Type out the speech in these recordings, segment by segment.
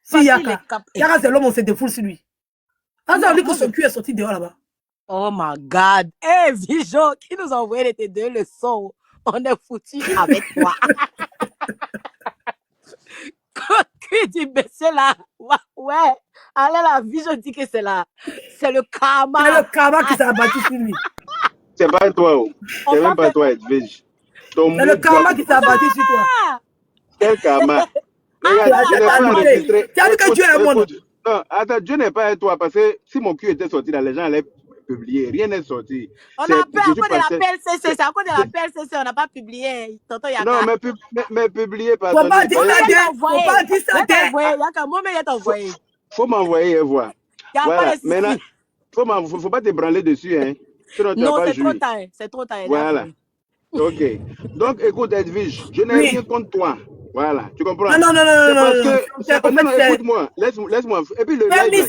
Si Yaka. Yaka, c'est l'homme, on se défoule sur lui. Ah, ça veut dire que son cul est sorti dehors là-bas. Oh my God. Hey, Vision, qui nous a envoyé tes 2 leçons. On est foutu avec toi. Quand tu dis, mais c'est là. Ouais. Allez, la Vision dit que c'est là. C'est le karma. C'est le karma qui s'est abattu sur lui. C'est pas toi. C'est même pas toi, Edwige. C'est le karma qui s'est abattu sur toi. Quel karma? Regarde, je n'ai pas enregistré. Tu as dit que Dieu est mon. Non, attends, Dieu n'est pas à toi parce que si mon cul était sorti là, les gens allaient publier. Rien n'est sorti. On a peur à cause de la PLCC. C'est à cause de la PLCC, on n'a pas publié. Tonton Yaka. Non, mais publier par Faut pas dire ça, faut pas dire ça. Yaka, moi, mais il t'envoyé. Faut m'envoyer et voir. Voilà. Maintenant, faut pas te branler dessus, hein. Non, c'est trop tard. C'est trop tard. Voilà. Ok. Donc, écoute, Edwige, je n'ai rien contre toi. Voilà, tu comprends? Non. Écoute-moi, laisse-moi. Et puis le live,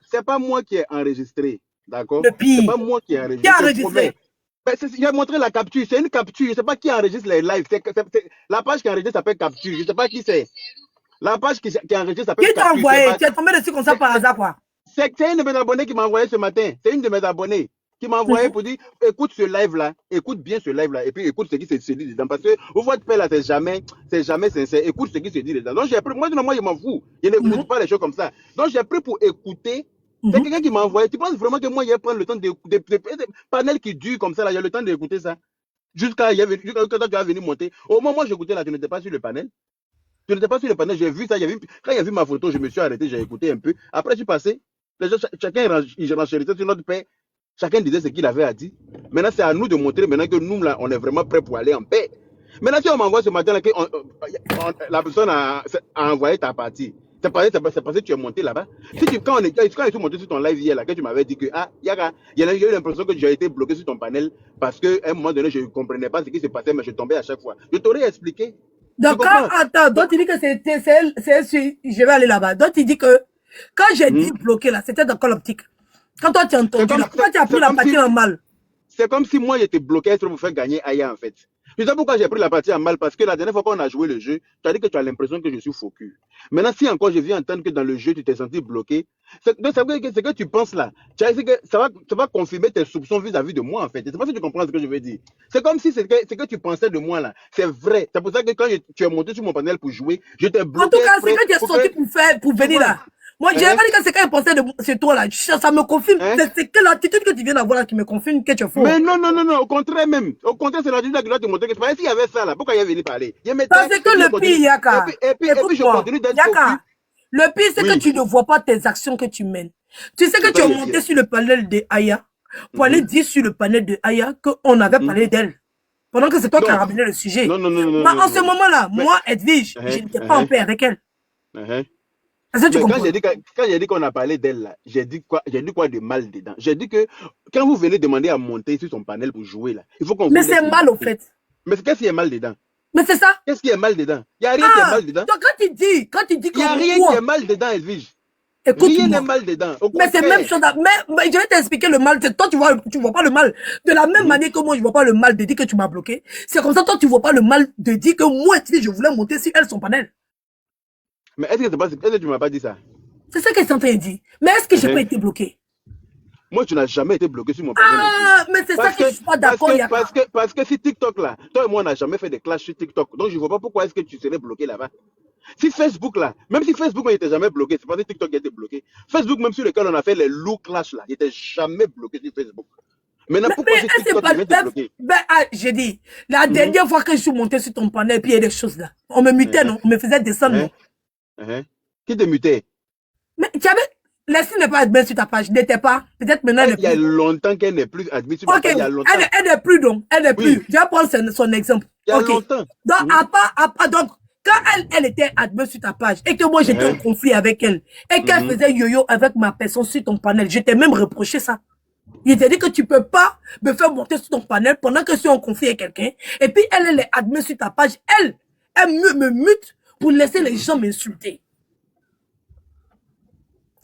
c'est pas moi qui ai enregistré, d'accord? C'est pas moi qui ai enregistré. Qui a enregistré? Il a montré la capture, c'est une capture. Je sais pas qui enregistre les lives. La page qui enregistre s'appelle capture. Je sais pas qui c'est. La page qui enregistre s'appelle capture. Qui t'a envoyé? Tu es tombé dessus comme ça par hasard, quoi? C'est une de mes abonnés qui m'a envoyé ce matin. C'est une de mes abonnés qui m'a envoyé pour dire écoute ce live là, écoute bien ce live là, et puis écoute ce qui se dit dedans. Parce que votre père là, c'est jamais sincère. Écoute ce qui se dit dedans. Donc j'ai pris, moi je m'en fous. Je n'écoute pas les choses comme ça. Donc j'ai pris pour écouter. C'est quelqu'un qui m'a envoyé. Tu penses vraiment que moi je vais prendre le temps d'écouter des panels qui durent comme ça là, j'ai le temps d'écouter ça. Jusqu'à quand tu as venu monter. Au moment où j'écoutais là, tu n'étais pas sur le panel. Tu n'étais pas sur le panel, j'ai vu ça. Quand il a vu ma photo, je me suis arrêté, j'ai écouté un peu. Après, je suis passé. Chacun il renchérissait sur notre paix. Chacun disait ce qu'il avait à dire. Maintenant, c'est à nous de montrer maintenant que nous, là, on est vraiment prêts pour aller en paix. Maintenant, si on m'envoie ce matin, là, que la personne a envoyé ta partie, c'est parce que tu es monté là-bas. Quand je suis monté sur ton live hier, là, que tu m'avais dit que, Yaka, il y a eu l'impression que j'ai été bloqué sur ton panel parce qu'à un moment donné, je ne comprenais pas ce qui se passait, mais je tombais à chaque fois. Je t'aurais expliqué. Donc, donc tu dis que c'est je vais aller là-bas. Donc, tu dis que quand j'ai dit bloqué là, c'était dans quelle optique? Quand toi tu as entendu là, pourquoi tu as pris la partie en mal? C'est comme si moi j'étais bloqué pour faire gagner Aya en fait. Tu sais pourquoi j'ai pris la partie en mal? Parce que la dernière fois qu'on a joué le jeu, tu as dit que tu as l'impression que je suis faux cul. Maintenant, si encore je viens entendre que dans le jeu tu t'es senti bloqué, c'est que tu penses là. Tu as dit que ça va confirmer tes soupçons vis-à-vis de moi en fait. C'est pas si tu comprends ce que je veux dire. C'est comme si c'est que tu pensais de moi là. C'est vrai. C'est pour ça que quand tu es monté sur mon panel pour jouer, je t'ai bloqué. En tout cas, c'est que tu es sorti pour venir là. Moi, je n'ai pas dit que c'est quand il pensait de toi là. Ça me confirme. C'est que l'attitude que tu viens d'avoir là qui me confirme que tu es faux. Mais non, au contraire même. Au contraire, c'est l'attitude qui doit te montrer que s'il y avait ça là, pourquoi il est venu parler? Parce que le pire, Yaka. Et puis je continue d'être faux. Le pire, c'est que tu ne vois pas tes actions que tu mènes. Tu sais que tu es monté sur le panel de Aya pour aller dire sur le panel de Aya qu'on avait parlé d'elle. Pendant que c'est toi qui as ramené le sujet. Non. En ce moment-là, moi, Edwige, je n'étais pas en paix avec elle. Quand j'ai dit qu'on a parlé d'elle là, j'ai dit quoi de mal dedans? J'ai dit que quand vous venez demander à monter sur son panel pour jouer là, il faut qu'on. Mais c'est mal au fait. Mais qu'est-ce qui est mal dedans? Mais c'est ça. Qu'est-ce qui est mal dedans? Il n'y a rien qui est mal dedans. Donc quand tu dis il n'y a rien qui est mal dedans, Edwige. Rien n'est mal dedans. Mais c'est même chose. Mais je vais t'expliquer le mal. Toi, tu vois pas le mal. De la même manière que moi, je vois pas le mal de dire que tu m'as bloqué. C'est comme ça, toi, tu vois pas le mal de dire que moi, je voulais monter sur elle son panel. Mais est-ce que tu m'as pas dit ça? C'est ça qu'elle est en train de dire. Mais est-ce que j'ai pas été bloqué? Moi, tu n'as jamais été bloqué sur mon panel. Mais c'est ça que je suis pas d'accord. Parce que si TikTok là, toi et moi, on n'a jamais fait de clash sur TikTok. Donc, je ne vois pas pourquoi est-ce que tu serais bloqué là-bas. Si Facebook là, même si Facebook n'était jamais bloqué, c'est pas que TikTok a été bloqué. Facebook, même sur lequel on a fait les loups clash là, il n'était jamais bloqué sur Facebook. Maintenant, pourquoi est-ce que TikTok est bloqué? J'ai dit, la dernière fois que je suis monté sur ton panel, puis il y a des choses là. On me mutait, non? On me faisait descendre, non? Qui te mutait? Mais tu avais. Leslie n'est pas admise sur ta page. N'était pas. Peut-être maintenant. Il y a longtemps qu'elle n'est plus admise sur ma page. Il y a longtemps. Elle n'est plus donc. Elle n'est plus. Je vais prendre son exemple. Il y a longtemps. Donc, quand elle était admise sur ta page et que moi j'étais en conflit avec elle et qu'elle faisait yo-yo avec ma personne sur ton panel, je t'ai même reproché ça. Il t'a dit que tu peux pas me faire monter sur ton panel pendant que je suis en conflit avec quelqu'un. Et puis elle est admise sur ta page. Elle me mute pour laisser les gens m'insulter.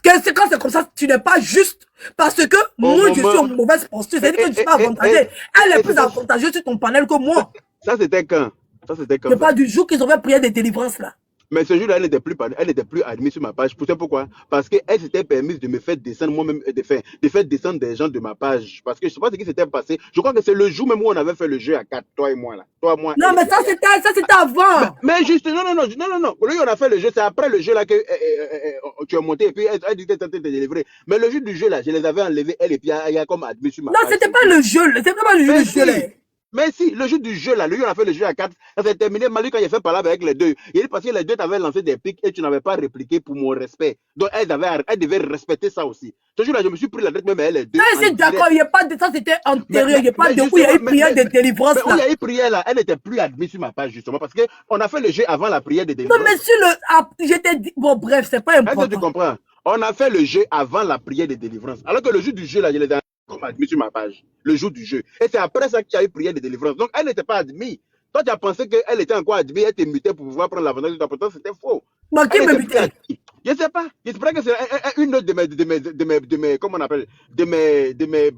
Quand c'est comme ça, tu n'es pas juste. Parce que moi, je suis en mauvaise posture. C'est-à-dire que je ne suis pas avantagée. Elle est plus avantageuse sur ton panel que moi. Ça, c'était quand? C'est pas du jour qu'ils ont fait prière de délivrance, là. Mais ce jour-là, elle n'était plus admise sur ma page. Pour ça, pourquoi? Parce qu'elle s'était permise de me faire descendre moi-même, de faire descendre des gens de ma page. Parce que je ne sais pas ce qui s'était passé. Je crois que c'est le jour même où on avait fait le jeu à 4, toi et moi, là. Toi, moi, Non, elle mais et ça, Yaya. c'était avant. Mais juste, non. Lui, on a fait le jeu. C'est après le jeu là que tu as monté et puis elle dit que tu te délivrer. Mais le jeu du jeu là, je les avais enlevés, elle et puis Yaya, comme admis sur ma Non, page. c'était C'est pas tout. le jeu. C'était pas le jeu, Mais le jeu, là. si, mais si, le jeu du jeu là, lui on a fait le jeu à 4, ça s'est terminé. Mali quand il a fait parler avec les deux. Il dit parce que les deux t'avaient lancé des pics et tu n'avais pas répliqué pour mon respect. Donc elle devait respecter ça aussi. Ce jour-là, je me suis pris la tête même avec les deux. Ça, je En suis d'accord, direct. il n'y a pas de ça, c'était antérieur. Il n'y a pas Mais de où il y a justement, eu prière de délivrance mais où il y là. a eu prière là, elle n'était plus admise sur ma page justement parce qu'on a fait le jeu avant la prière de Non, délivrance. mais sur le. J'étais dit. Bon, bref, c'est pas Est-ce que tu important. comprends? On a fait le jeu avant la prière de délivrance. Alors que le jour du jeu, là, je l'ai admis sur ma page. Le jour du jeu. Et c'est après ça qu'il y a eu prière de délivrance. Donc, elle n'était pas admise. Toi, tu as pensé qu'elle était encore admise, elle était mutée pour pouvoir prendre l'avantage de ta pourtant, c'était faux. Bon, qui Elle me n'était plus butait? admise. Je ne sais pas. J'espère que c'est une autre de mes, comment on appelle, de mes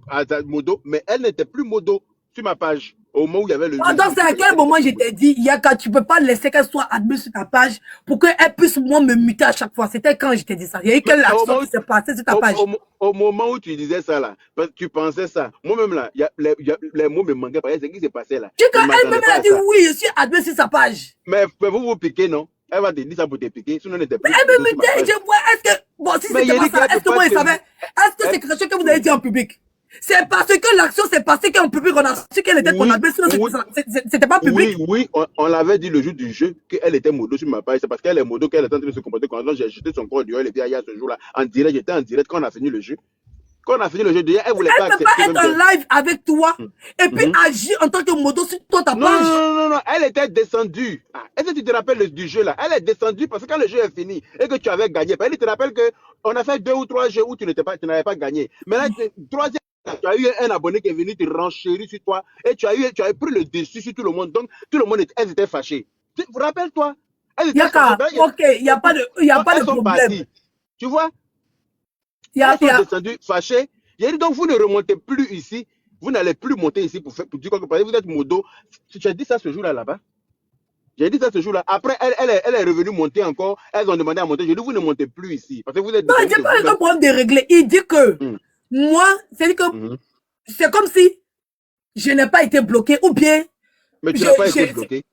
modos, mais elle n'était plus modo sur ma page. Au moment où il y avait le Donc, c'est à quel moment je t'ai dit, Yaka, tu ne peux pas laisser qu'elle soit admise sur ta page pour qu'elle puisse, moi, me muter à chaque fois. C'était quand je t'ai dit ça. Il y a eu quelle action qui s'est passée sur ta page? Au moment où tu disais ça, là, tu pensais ça. Moi-même, là, les mots me manquaient. Parce que ce qui s'est passé, là. Elle-même a dit oui, je suis admise sur sa page. Mais vous piquez, non? Elle va te dire ça pour te piquer. Sinon, elle n'était plus. Mais elle me mutait, je vois, est-ce que, bon, si c'était pas ça, est-ce que moi, je savais, est-ce que c'est quelque chose que vous avez dit en public? C'est parce que l'action s'est passée qu'en public, on a su qu'elle était qu'on admise, sinon c'était pas public. Oui, on l'avait dit le jour du jeu qu'elle était modo sur ma page. C'est parce qu'elle est modo qu'elle est en train de se comporter quand j'ai jeté son corps dehors et puis il y a ce jour-là. En direct, j'étais en direct quand on a fini le jeu. Quand on a fini le jeu, elle voulait pas accepter. Elle ne peut pas être en live avec toi et puis agir en tant que modo sur toi, ta page. Non, elle était descendue. Est-ce que tu te rappelles du jeu là? Elle est descendue parce que quand le jeu est fini et que tu avais gagné, elle te rappelle qu'on a fait 2 ou 3 jeux où tu n'avais pas gagné. Mais là, troisième, tu as eu un abonné qui est venu te renchérir sur toi et tu as pris le dessus sur tout le monde. Donc, tout le monde, elles étaient fâchées. Rappelle-toi. Yaka, ok, il n'y a pas de problème. Parties. Tu vois? Elles sont descendues fâchées. J'ai dit donc, vous ne remontez plus ici. Vous n'allez plus monter ici pour dire quoi que vous êtes modo. J'ai dit ça ce jour-là là-bas. J'ai dit ça ce jour-là. Après, elle est revenue monter encore. Elles ont demandé à monter. J'ai dit, vous ne montez plus ici. Parce que vous êtes. Non, j'ai pas eu un problème de régler. Il dit que moi, c'est que c'est comme si je n'ai pas été bloqué ou bien. Mais tu n'as pas été bloqué.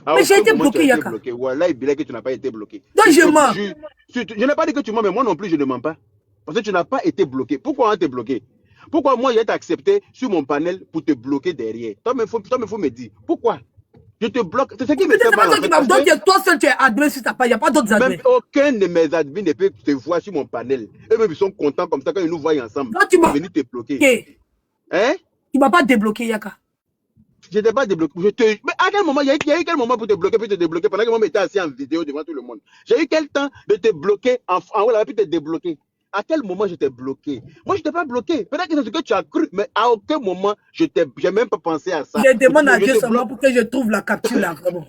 Mais j'ai été bloqué, Yaka. Voilà, il dit que tu n'as pas été bloqué. Donc je mens. Je n'ai pas dit que tu mens, mais moi non plus, je ne mens pas. Parce que tu n'as pas été bloqué. Pourquoi on t'a bloqué? Pourquoi moi, j'ai été accepté sur mon panel pour te bloquer derrière? Toi, il faut me dire. Pourquoi? Je te bloque. C'est ce qui me fait mal. Donc, toi seul, tu es admis sur ta page. Il n'y a pas d'autres admis. Même aucun de mes admins ne peut te voir sur mon panel. Eux-mêmes, ils sont contents comme ça quand ils nous voient ensemble. Donc, tu m'as venu te bloquer. Hein? Tu ne m'as pas débloqué, Yaka. Je n'ai pas débloqué. Mais à quel moment, il y a eu quel moment pour te bloquer, puis te débloquer pendant que moi, j'étais assis en vidéo devant tout le monde? J'ai eu quel temps de te bloquer en haut là, puis te débloquer? À quel moment je t'ai bloqué? Moi, je ne t'ai pas bloqué. Peut-être que c'est ce que tu as cru, mais à aucun moment, je n'ai même pas pensé à ça. Je demande à Dieu seulement pour que je trouve la capture là, vraiment.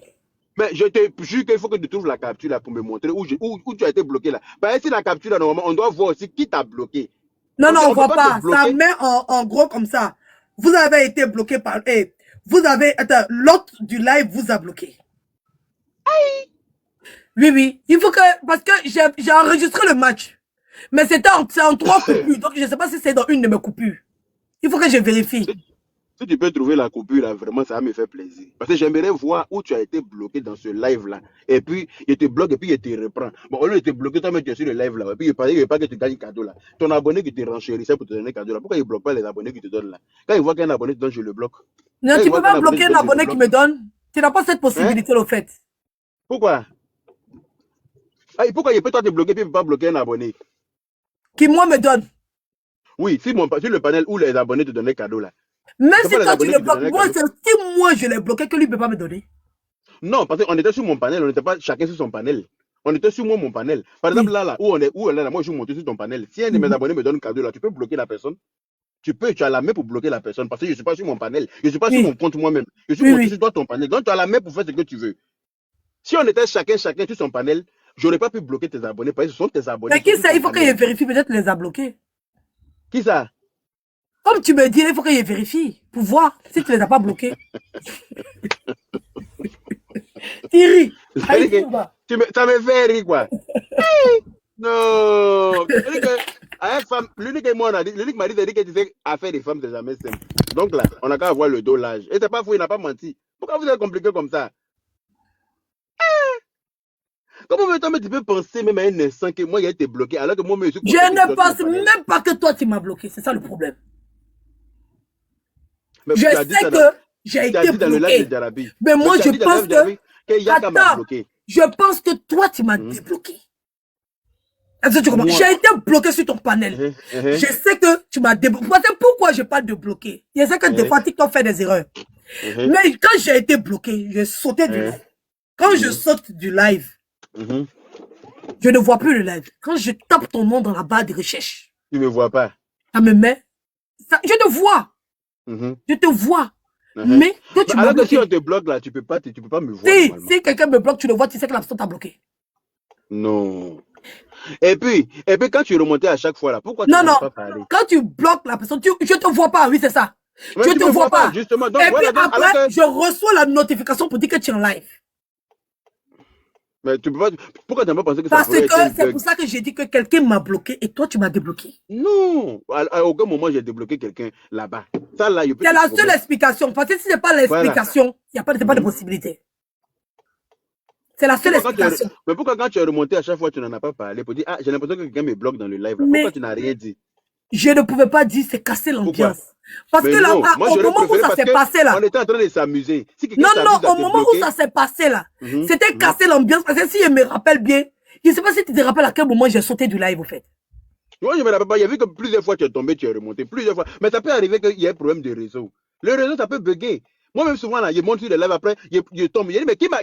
Mais je te jure qu'il faut que tu trouves la capture là pour me montrer où tu as été bloqué là. Parce que si la capture là, normalement, on doit voir aussi qui t'a bloqué. Non, on ne voit pas. Ça met en gros comme ça. Vous avez été bloqué par... l'autre du live vous a bloqué. Aïe. Oui. Il faut que... Parce que j'ai enregistré le match. Mais c'était en 3 coupures. Donc, je ne sais pas si c'est dans une de mes coupures. Il faut que je vérifie. Si tu peux trouver la coupure là, vraiment, ça va me faire plaisir. Parce que j'aimerais voir où tu as été bloqué dans ce live là. Et puis, il te bloque et puis il te reprend. Bon, au lieu de te bloquer, toi, tu es sur le live là. Et puis, il ne pas que tu gagnes cadeau là. Ton abonné qui te renchérissait pour te donner cadeau là. Pourquoi il ne bloque pas les abonnés qui te donnent là? Quand il voit qu'un abonné te donne, je le bloque. Non, tu ne peux pas bloquer un abonné qui me donne. Tu n'as pas cette possibilité, au fait. Pourquoi? Pourquoi il peut toi te bloquer puis il ne peut pas bloquer un abonné? Qui, moi, me donne. Oui, si le panel où les abonnés te donnaient cadeau là. Même si toi tu le bloques, moi, si moi je l'ai bloqué, que lui ne peut pas me donner. Non, parce qu'on était sur mon panel, on n'était pas chacun sur son panel. On était sur mon panel. Par exemple, là, où moi je suis monté sur ton panel. Si un de mes abonnés me donne cadeau là, tu peux bloquer la personne. Tu as la main pour bloquer la personne parce que je ne suis pas sur mon panel. Je ne suis pas sur mon compte moi-même. Je suis monté sur toi, ton panel. Donc tu as la main pour faire ce que tu veux. Si on était chacun sur son panel, je n'aurais pas pu bloquer tes abonnés parce que ce sont tes abonnés. Mais qui ça? Il faut qu'il vérifie, peut-être les a bloqués. Qui ça? Comme tu me dis, il faut qu'il vérifie pour voir si tu ne les as pas bloqués. Thierry, Ça me fait rire, quoi. Non. L'unique que moi, on a dit, l'unique m'a dit, c'est que tu sais, affaire des femmes, c'est jamais simple. Donc là, on a qu'à avoir le dos large. Et c'est pas fou, il n'a pas menti. Pourquoi vous êtes compliqué comme ça? Comment tu peux penser même à un instant que moi, il a été bloqué, alors que moi, je suis Je ne pense même pas que toi, tu m'as bloqué. C'est ça le problème. Mais Je sais que j'ai été bloqué. Mais moi, je pense que... Attends, je pense que toi, tu m'as débloqué. J'ai été bloqué sur ton panel. Je sais que tu m'as débloqué. Pourquoi je parle de bloquer? Je sais que des fois, TikTok fait des erreurs. Mais quand j'ai été bloqué, j'ai sauté du live. Quand je saute du live, je ne vois plus le live. Quand je tape ton nom dans la barre de recherche, tu ne me vois pas. Ça me met. Je te vois. Je te vois. Mais toi, tu alors que si on te bloque là, tu peux pas me voir. Si quelqu'un me bloque, tu le vois, tu sais que la personne t'a bloqué. Non. Et puis, quand tu remontais à chaque fois là, pourquoi tu n'as pas parlé? Quand tu bloques la personne, je te vois pas, oui, c'est ça. Ouais, je te vois pas. Justement. Donc, et puis après, je reçois la notification pour dire que tu es en live. Mais tu peux pas. Pourquoi tu n'as pas pensé que ça Parce que c'est pour ça que j'ai dit que quelqu'un m'a bloqué et toi, tu m'as débloqué. Non. À aucun moment, j'ai débloqué quelqu'un là-bas. Ça, là, c'est la seule explication. Parce que si ce n'est pas l'explication, il n'y a pas de possibilité. C'est la seule explication. Mais pourquoi quand tu es remonté à chaque fois, tu n'en as pas parlé pour dire, ah, j'ai l'impression que quelqu'un me bloque dans le live. Là. Pourquoi tu n'as rien dit? Je ne pouvais pas dire, c'est casser l'ambiance. Parce que là, au moment où ça s'est passé là. On était en train de s'amuser. Non, au moment où ça s'est passé là, c'était casser l'ambiance. Parce que si je me rappelle bien, je ne sais pas si tu te rappelles à quel moment j'ai sauté du live au fait. Moi, je me rappelle pas. Il y a vu que plusieurs fois tu es tombé, tu es remonté. Plusieurs fois. Mais ça peut arriver qu'il y ait un problème de réseau. Le réseau, ça peut bugger. Moi-même, souvent, là, je monte sur le live après, je tombe. Je dis, mais qui m'a